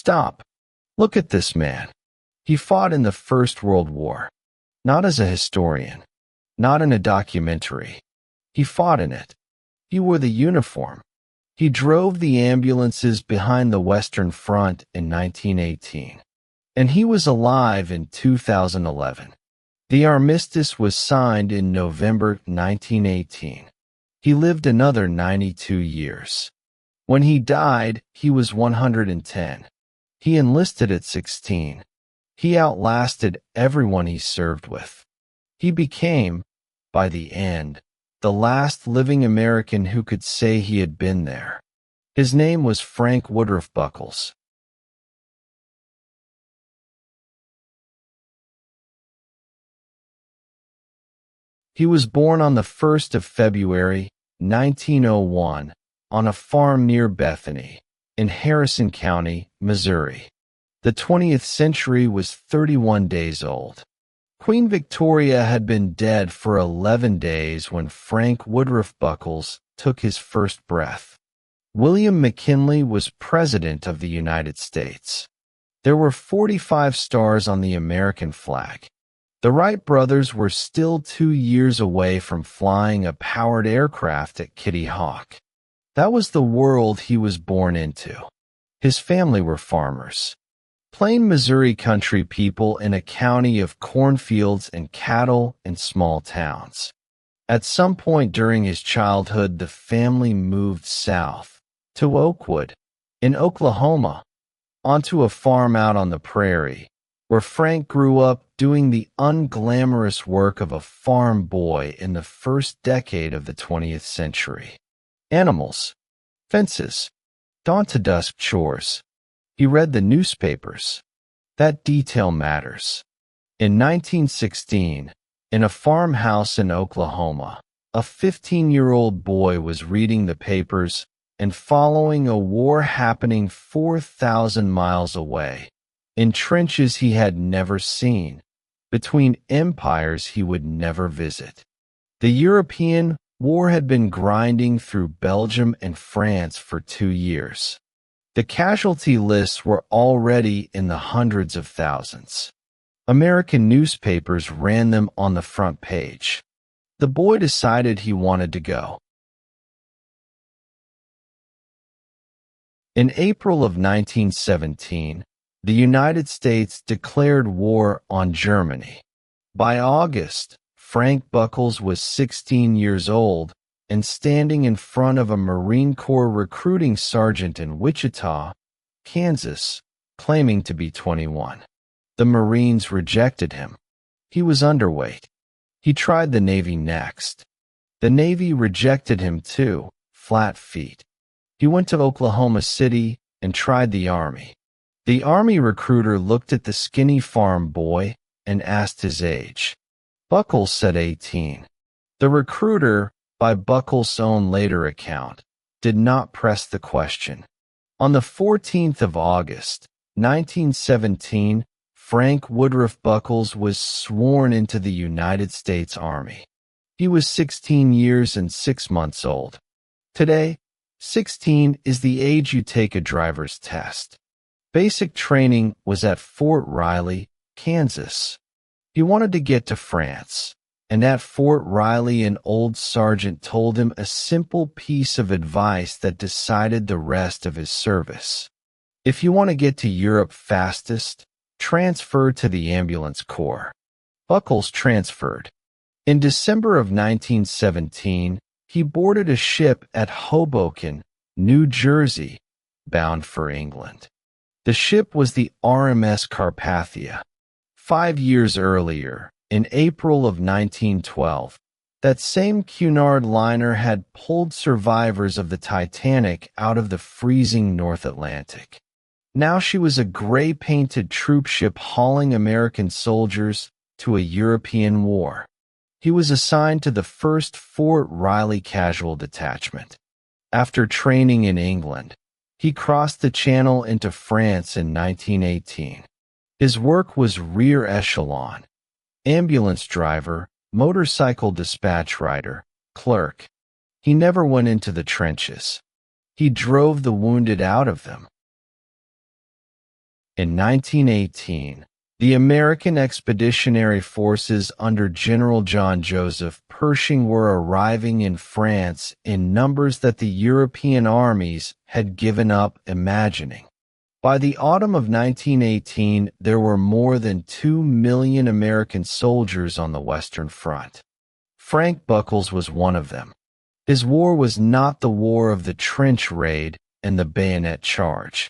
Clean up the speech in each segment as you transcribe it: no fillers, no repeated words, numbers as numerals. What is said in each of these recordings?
Stop. Look at this man. He fought in the First World War. Not as a historian. Not in a documentary. He fought in it. He wore the uniform. He drove the ambulances behind the Western Front in 1918. And he was alive in 2011. The armistice was signed in November 1918. He lived another 92 years. When he died, he was 110. He enlisted at 16. He outlasted everyone he served with. He became, by the end, the last living American who could say he had been there. His name was Frank Woodruff Buckles. He was born on the 1st of February, 1901, on a farm near Bethany, in Harrison County, Missouri. The 20th century was 31 days old. Queen Victoria had been dead for 11 days when Frank Woodruff Buckles took his first breath. William McKinley was President of the United States. There were 45 stars on the American flag. The Wright brothers were still 2 years away from flying a powered aircraft at Kitty Hawk. That was the world he was born into. His family were farmers. Plain Missouri country people in a county of cornfields and cattle and small towns. At some point during his childhood, the family moved south to Oakwood, in Oklahoma, onto a farm out on the prairie, where Frank grew up doing the unglamorous work of a farm boy in the first decade of the 20th century. Animals, fences, dawn-to-dusk chores. He read the newspapers. That detail matters. In 1916, in a farmhouse in Oklahoma, a 15-year-old boy was reading the papers and following a war happening 4,000 miles away, in trenches he had never seen, between empires he would never visit. The European war had been grinding through Belgium and France for 2 years. The casualty lists were already in the hundreds of thousands. American newspapers ran them on the front page. The boy decided he wanted to go. In April of 1917, the United States declared war on Germany. By August, Frank Buckles was 16 years old and standing in front of a Marine Corps recruiting sergeant in Wichita, Kansas, claiming to be 21. The Marines rejected him. He was underweight. He tried the Navy next. The Navy rejected him too, flat feet. He went to Oklahoma City and tried the Army. The Army recruiter looked at the skinny farm boy and asked his age. Buckles said 18. The recruiter, by Buckles' own later account, did not press the question. On the 14th of August, 1917, Frank Woodruff Buckles was sworn into the United States Army. He was 16 years and 6 months old. Today, 16 is the age you take a driver's test. Basic training was at Fort Riley, Kansas. He wanted to get to France. And at Fort Riley, an old sergeant told him a simple piece of advice that decided the rest of his service. If you want to get to Europe fastest, transfer to the ambulance corps. Buckles transferred. In December of 1917, he boarded a ship at Hoboken, New Jersey, bound for England. The ship was the RMS Carpathia. 5 years earlier, in April of 1912, that same Cunard liner had pulled survivors of the Titanic out of the freezing North Atlantic. Now she was a gray-painted troop ship hauling American soldiers to a European war. He was assigned to the 1st Fort Riley Casual Detachment. After training in England, he crossed the Channel into France in 1918. His work was rear echelon. Ambulance driver, motorcycle dispatch rider, clerk. He never went into the trenches. He drove the wounded out of them. In 1918, the American Expeditionary Forces under General John Joseph Pershing were arriving in France in numbers that the European armies had given up imagining. By the autumn of 1918, there were more than 2 million American soldiers on the Western Front. Frank Buckles was one of them. His war was not the war of the trench raid and the bayonet charge.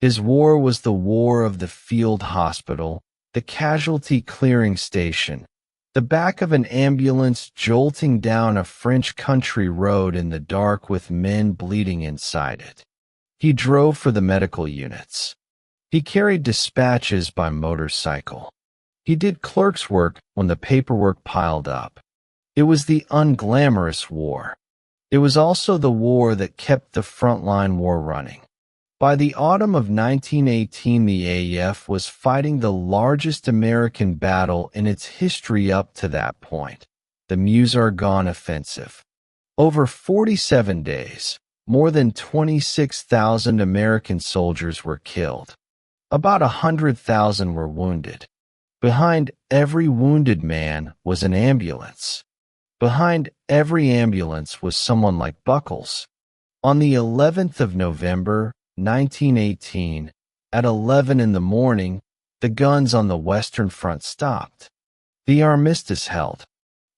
His war was the war of the field hospital, the casualty clearing station, the back of an ambulance jolting down a French country road in the dark with men bleeding inside it. He drove for the medical units. He carried dispatches by motorcycle. He did clerk's work when the paperwork piled up. It was the unglamorous war. It was also the war that kept the frontline war running. By the autumn of 1918, the AEF was fighting the largest American battle in its history up to that point, the Meuse-Argonne Offensive. Over 47 days, more than 26,000 American soldiers were killed. About 100,000 were wounded. Behind every wounded man was an ambulance. Behind every ambulance was someone like Buckles. On the 11th of November, 1918, at 11 in the morning, the guns on the Western Front stopped. The armistice held.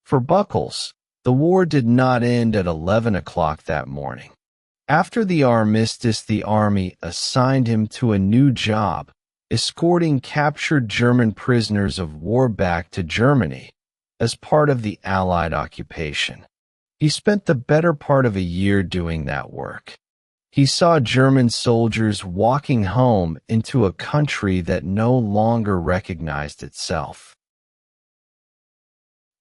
For Buckles, the war did not end at 11 o'clock that morning. After the armistice, the Army assigned him to a new job, escorting captured German prisoners of war back to Germany as part of the Allied occupation. He spent the better part of a year doing that work. He saw German soldiers walking home into a country that no longer recognized itself.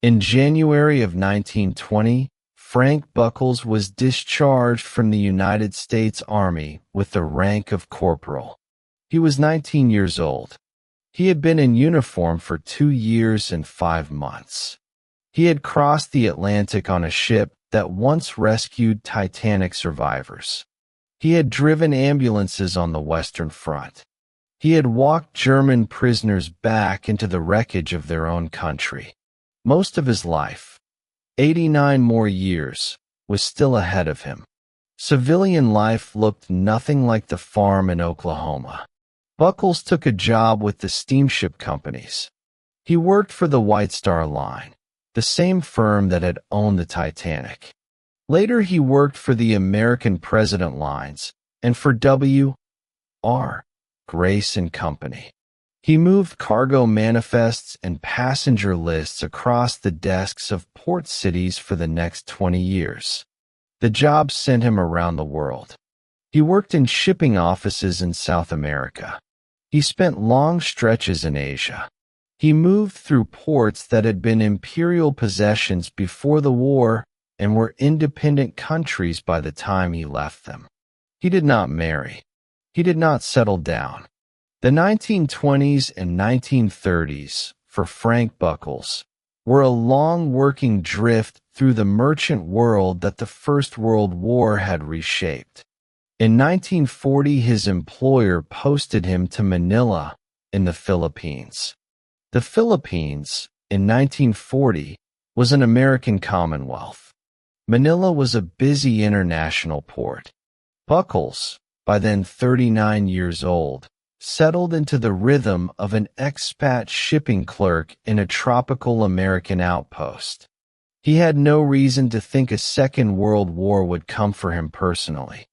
In January of 1920, Frank Buckles was discharged from the United States Army with the rank of corporal. He was 19 years old. He had been in uniform for 2 years and 5 months. He had crossed the Atlantic on a ship that once rescued Titanic survivors. He had driven ambulances on the Western Front. He had walked German prisoners back into the wreckage of their own country. Most of his life, 89 more years, was still ahead of him. Civilian life looked nothing like the farm in Oklahoma. Buckles took a job with the steamship companies. He worked for the White Star Line, the same firm that had owned the Titanic. Later, he worked for the American President Lines and for W.R. Grace and Company. He moved cargo manifests and passenger lists across the desks of port cities for the next 20 years. The job sent him around the world. He worked in shipping offices in South America. He spent long stretches in Asia. He moved through ports that had been imperial possessions before the war and were independent countries by the time he left them. He did not marry. He did not settle down. The 1920s and 1930s, for Frank Buckles, were a long working drift through the merchant world that the First World War had reshaped. In 1940, his employer posted him to Manila in the Philippines. The Philippines, in 1940, was an American Commonwealth. Manila was a busy international port. Buckles, by then 39 years old, settled into the rhythm of an expat shipping clerk in a tropical American outpost. He had no reason to think a Second World War would come for him personally.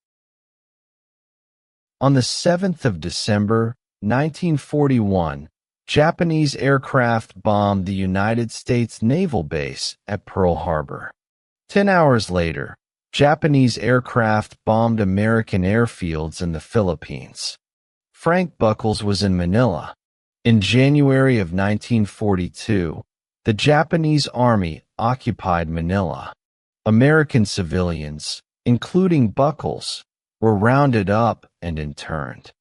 On the 7th of December, 1941, Japanese aircraft bombed the United States Naval Base at Pearl Harbor. 10 hours later, Japanese aircraft bombed American airfields in the Philippines. Frank Buckles was in Manila. In January of 1942, the Japanese Army occupied Manila. American civilians, including Buckles, were rounded up and interned.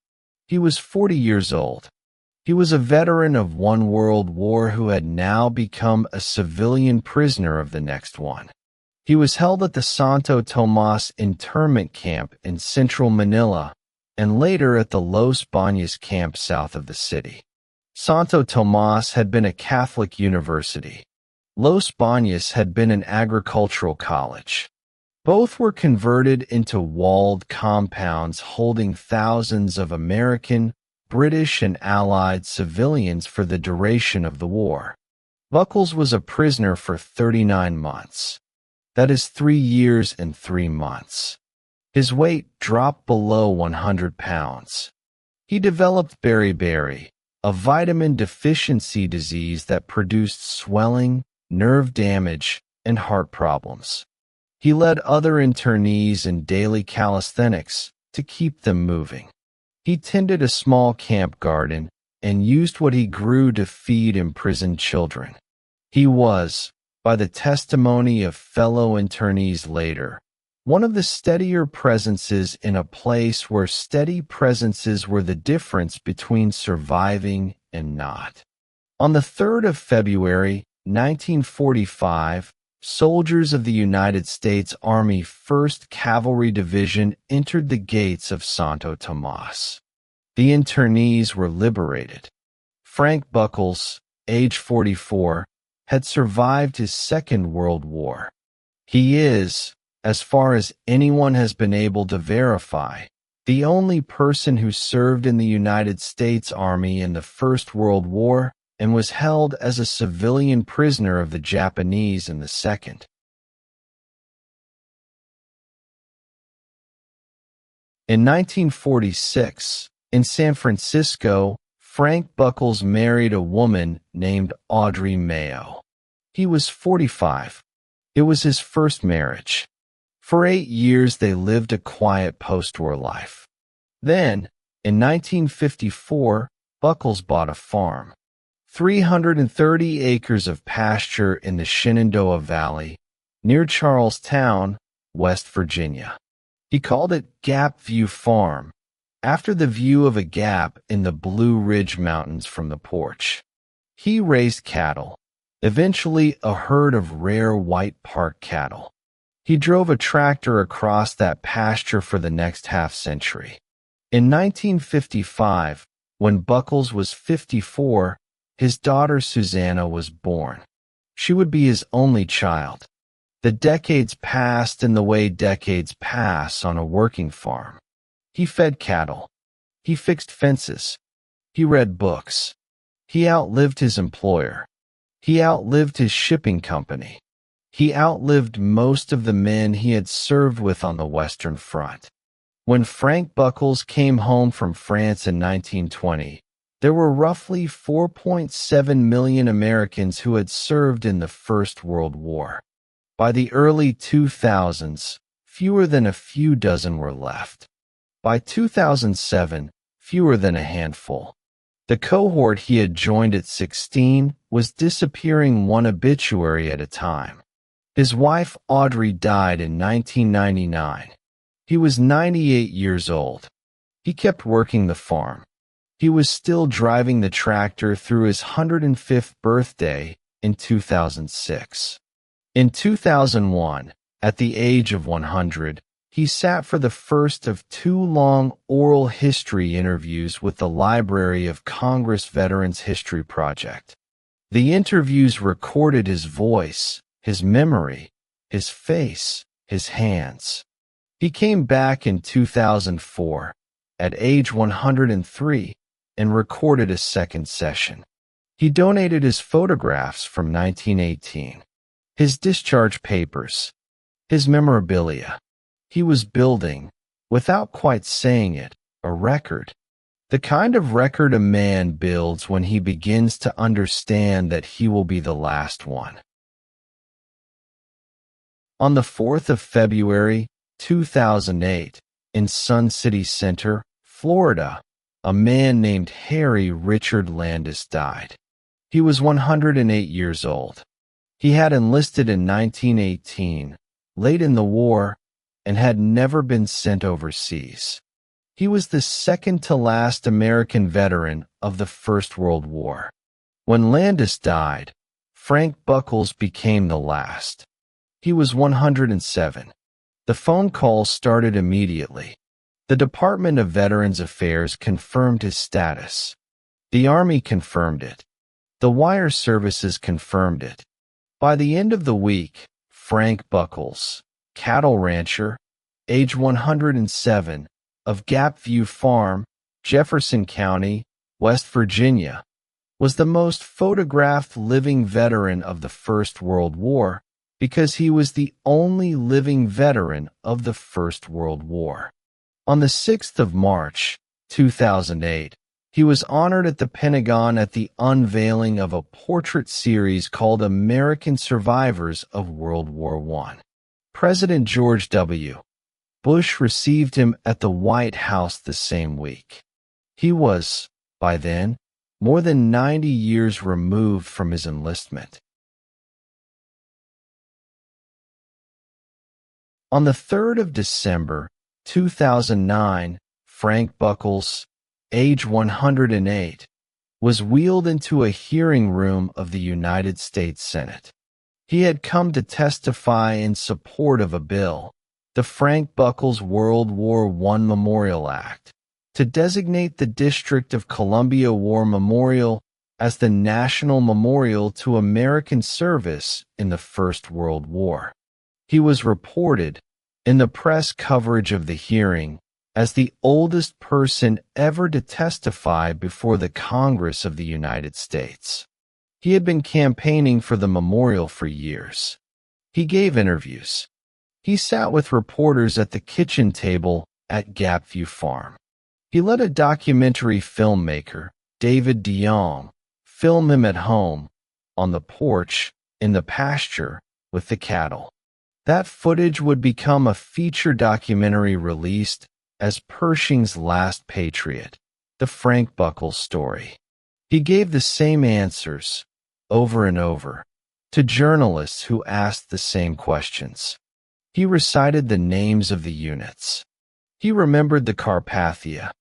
He was 40 years old. He was a veteran of one world war who had now become a civilian prisoner of the next one. He was held at the Santo Tomas internment camp in central Manila and later at the Los Baños camp south of the city. Santo Tomas had been a Catholic university. Los Baños had been an agricultural college. Both were converted into walled compounds holding thousands of American, British, and Allied civilians for the duration of the war. Buckles was a prisoner for 39 months. That is 3 years and 3 months. His weight dropped below 100 pounds. He developed beriberi, a vitamin deficiency disease that produced swelling, nerve damage, and heart problems. He led other internees in daily calisthenics to keep them moving. He tended a small camp garden and used what he grew to feed imprisoned children. He was, by the testimony of fellow internees later, one of the steadier presences in a place where steady presences were the difference between surviving and not. On the 3rd of February, 1945, soldiers of the United States Army 1st Cavalry Division entered the gates of Santo Tomas. The internees were liberated. Frank Buckles, age 44, had survived his Second World War. He is, as far as anyone has been able to verify, the only person who served in the United States Army in the First World War and was held as a civilian prisoner of the Japanese in the Second. In 1946, in San Francisco, Frank Buckles married a woman named Audrey Mayo. He was 45. It was his first marriage. For 8 years they lived a quiet post-war life. Then, in 1954, Buckles bought a farm. 330 acres of pasture in the Shenandoah Valley, near Charlestown, West Virginia. He called it Gap View Farm, after the view of a gap in the Blue Ridge Mountains from the porch. He raised cattle, eventually a herd of rare white park cattle. He drove a tractor across that pasture for the next half-century. In 1955, when Buckles was 54, his daughter Susanna was born. She would be his only child. The decades passed in the way decades pass on a working farm. He fed cattle. He fixed fences. He read books. He outlived his employer. He outlived his shipping company. He outlived most of the men he had served with on the Western Front. When Frank Buckles came home from France in 1920, there were roughly 4.7 million Americans who had served in the First World War. By the early 2000s, fewer than a few dozen were left. By 2007, fewer than a handful. The cohort he had joined at 16 was disappearing one obituary at a time. His wife Audrey died in 1999. He was 98 years old. He kept working the farm. He was still driving the tractor through his 105th birthday in 2006. In 2001, at the age of 100, he sat for the first of 2 long oral history interviews with the Library of Congress Veterans History Project. The interviews recorded his voice, his memory, his face, his hands. He came back in 2004, at age 103, and recorded a second session. He donated his photographs from 1918, his discharge papers, his memorabilia. He was building, without quite saying it, a record. The kind of record a man builds when he begins to understand that he will be the last one. On the 4th of February, 2008, in Sun City Center, Florida, a man named Harry Richard Landis died. He was 108 years old. He had enlisted in 1918, late in the war, and had never been sent overseas. He was the second-to-last American veteran of the First World War. When Landis died, Frank Buckles became the last. He was 107. The phone calls started immediately. The Department of Veterans Affairs confirmed his status. The Army confirmed it. The wire services confirmed it. By the end of the week, Frank Buckles, cattle rancher, age 107, of Gap View Farm, Jefferson County, West Virginia, was the most photographed living veteran of the First World War because he was the only living veteran of the First World War. On the 6th of March, 2008, he was honored at the Pentagon at the unveiling of a portrait series called American Survivors of World War I. President George W. Bush received him at the White House the same week. He was, by then, more than 90 years removed from his enlistment. On the 3rd of December, 2009, Frank Buckles, age 108, was wheeled into a hearing room of the United States Senate. He had come to testify in support of a bill, the Frank Buckles World War I Memorial Act, to designate the District of Columbia War Memorial as the national memorial to American service in the First World War. He was reported, in the press coverage of the hearing, as the oldest person ever to testify before the Congress of the United States. He had been campaigning for the memorial for years. He gave interviews. He sat with reporters at the kitchen table at Gapview Farm. He let a documentary filmmaker, David DeYoung, film him at home, on the porch, in the pasture, with the cattle. That footage would become a feature documentary released as Pershing's Last Patriot, the Frank Buckles story. He gave the same answers, over and over, to journalists who asked the same questions. He recited the names of the units. He remembered the Carpathia.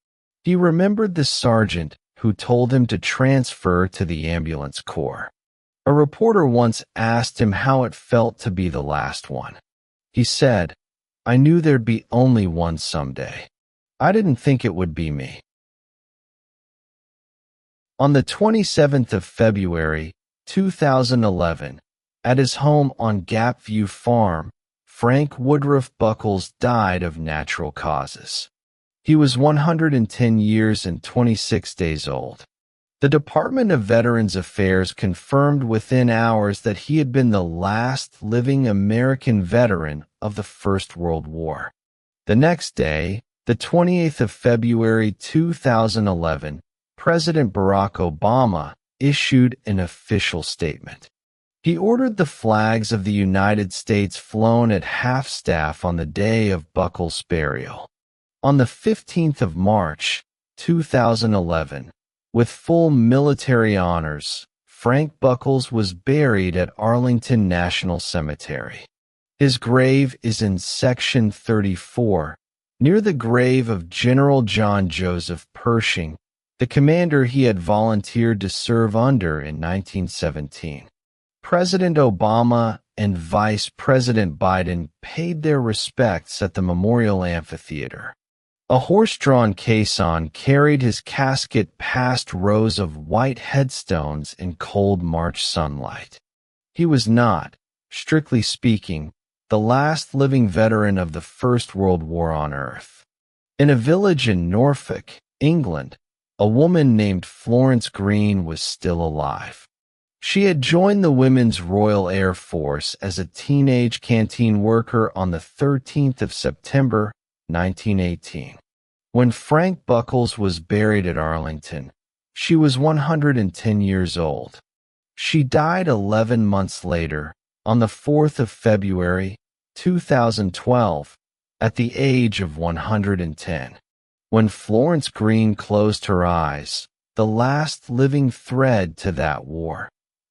He remembered the sergeant who told him to transfer to the ambulance corps. A reporter once asked him how it felt to be the last one. He said, "I knew there'd be only one someday. I didn't think it would be me." On the 27th of February, 2011, at his home on Gapview Farm, Frank Woodruff Buckles died of natural causes. He was 110 years and 26 days old. The Department of Veterans Affairs confirmed within hours that he had been the last living American veteran of the First World War. The next day, the 28th of February 2011, President Barack Obama issued an official statement. He ordered the flags of the United States flown at half-staff on the day of Buckles' burial. On the 15th of March, 2011, with full military honors, Frank Buckles was buried at Arlington National Cemetery. His grave is in Section 34, near the grave of General John Joseph Pershing, the commander he had volunteered to serve under in 1917. President Obama and Vice President Biden paid their respects at the Memorial Amphitheater. A horse-drawn caisson carried his casket past rows of white headstones in cold March sunlight. He was not, strictly speaking, the last living veteran of the First World War on Earth. In a village in Norfolk, England, a woman named Florence Green was still alive. She had joined the Women's Royal Air Force as a teenage canteen worker on the 13th of September, 1918. When Frank Buckles was buried at Arlington, she was 110 years old. She died 11 months later, on the 4th of February, 2012, at the age of 110. When Florence Green closed her eyes, the last living thread to that war,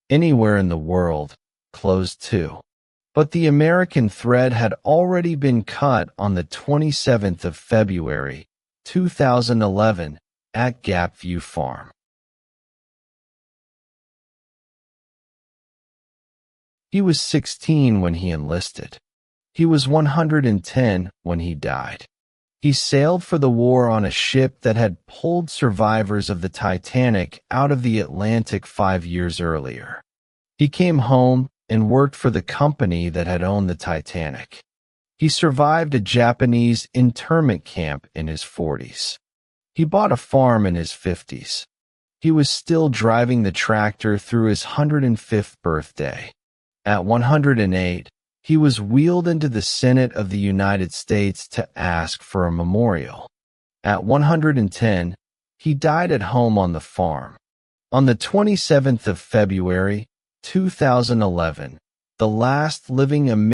anywhere in the world, closed too. But the American thread had already been cut on the 27th of February, 2011, at Gapview Farm. He was 16 when he enlisted. He was 110 when he died. He sailed for the war on a ship that had pulled survivors of the Titanic out of the Atlantic 5 years earlier. He came home and worked for the company that had owned the Titanic. He survived a Japanese internment camp in his 40s. He bought a farm in his 50s. He was still driving the tractor through his 105th birthday. At 108, he was wheeled into the Senate of the United States to ask for a memorial. At 110, he died at home on the farm. On the 27th of February, 2011, the last living American